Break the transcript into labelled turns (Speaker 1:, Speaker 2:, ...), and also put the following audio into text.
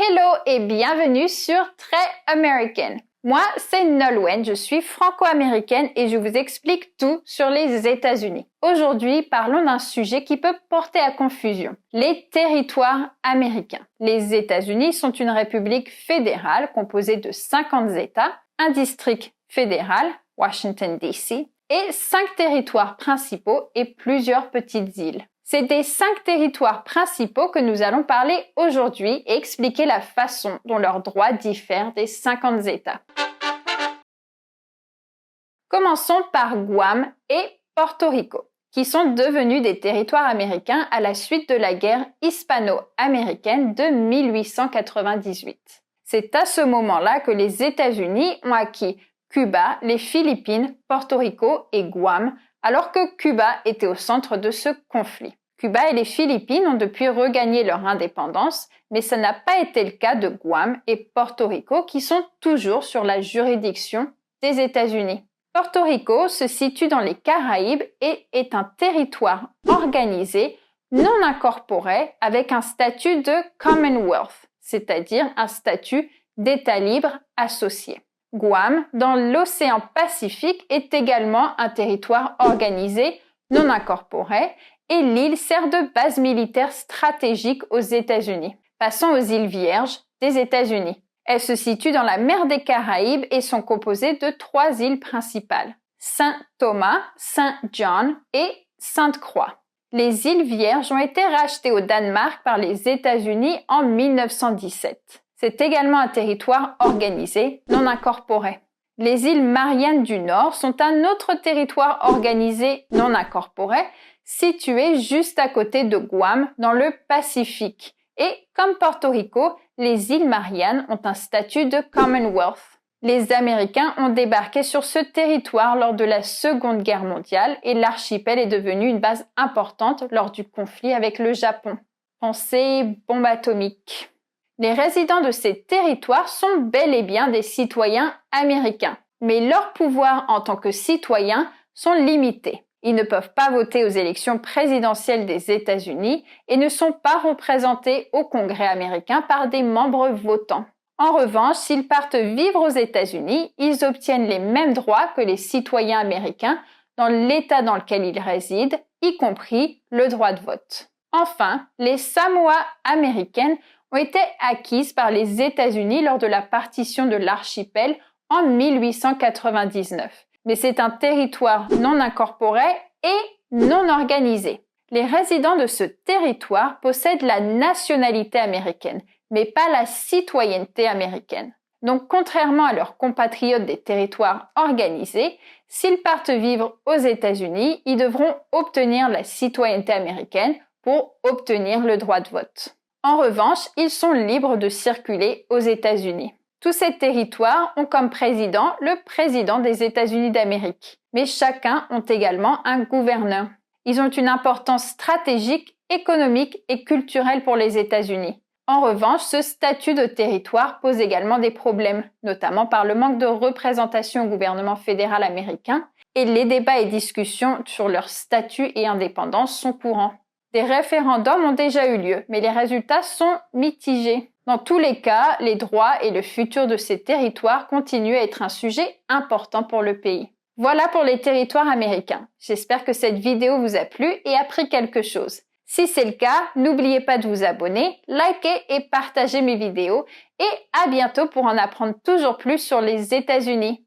Speaker 1: Hello et bienvenue sur Très American. Moi, c'est Nolwenn, je suis franco-américaine et je vous explique tout sur les États-Unis. Aujourd'hui, parlons d'un sujet qui peut porter à confusion, les territoires américains. Les États-Unis sont une république fédérale composée de 50 États, un district fédéral, Washington DC, et 5 territoires principaux et plusieurs petites îles. C'est des 5 territoires principaux que nous allons parler aujourd'hui et expliquer la façon dont leurs droits diffèrent des 50 États. Commençons par Guam et Porto Rico, qui sont devenus des territoires américains à la suite de la guerre hispano-américaine de 1898. C'est à ce moment-là que les États-Unis ont acquis Cuba, les Philippines, Porto Rico et Guam, alors que Cuba était au centre de ce conflit. Cuba et les Philippines ont depuis regagné leur indépendance, mais ça n'a pas été le cas de Guam et Porto Rico qui sont toujours sur la juridiction des États-Unis. Porto Rico se situe dans les Caraïbes et est un territoire organisé, non incorporé, avec un statut de Commonwealth, c'est-à-dire un statut d'État libre associé. Guam, dans l'océan Pacifique, est également un territoire organisé, non incorporé, et l'île sert de base militaire stratégique aux États-Unis. Passons aux îles Vierges des États-Unis. Elles se situent dans la mer des Caraïbes et sont composées de 3 îles principales, Saint-Thomas, Saint-John et Sainte-Croix. Les îles Vierges ont été rachetées au Danemark par les États-Unis en 1917. C'est également un territoire organisé, non incorporé. Les îles Mariannes du Nord sont un autre territoire organisé, non incorporé, situé juste à côté de Guam, dans le Pacifique. Et, comme Porto Rico, les îles Mariannes ont un statut de Commonwealth. Les Américains ont débarqué sur ce territoire lors de la Seconde Guerre mondiale et l'archipel est devenu une base importante lors du conflit avec le Japon. Pensez bombe atomique. Les résidents de ces territoires sont bel et bien des citoyens américains, mais leurs pouvoirs en tant que citoyens sont limités. Ils ne peuvent pas voter aux élections présidentielles des États-Unis et ne sont pas représentés au Congrès américain par des membres votants. En revanche, s'ils partent vivre aux États-Unis, ils obtiennent les mêmes droits que les citoyens américains dans l'État dans lequel ils résident, y compris le droit de vote. Enfin, les Samoa américaines ont été acquises par les États-Unis lors de la partition de l'archipel en 1899. Mais c'est un territoire non incorporé et non organisé. Les résidents de ce territoire possèdent la nationalité américaine, mais pas la citoyenneté américaine. Donc, contrairement à leurs compatriotes des territoires organisés, s'ils partent vivre aux États-Unis, ils devront obtenir la citoyenneté américaine pour obtenir le droit de vote. En revanche, ils sont libres de circuler aux États-Unis. Tous ces territoires ont comme président le président des États-Unis d'Amérique, mais chacun ont également un gouverneur. Ils ont une importance stratégique, économique et culturelle pour les États-Unis. En revanche, ce statut de territoire pose également des problèmes, notamment par le manque de représentation au gouvernement fédéral américain, et les débats et discussions sur leur statut et indépendance sont courants. Des référendums ont déjà eu lieu, mais les résultats sont mitigés. Dans tous les cas, les droits et le futur de ces territoires continuent à être un sujet important pour le pays. Voilà pour les territoires américains. J'espère que cette vidéo vous a plu et appris quelque chose. Si c'est le cas, n'oubliez pas de vous abonner, liker et partager mes vidéos et à bientôt pour en apprendre toujours plus sur les États-Unis.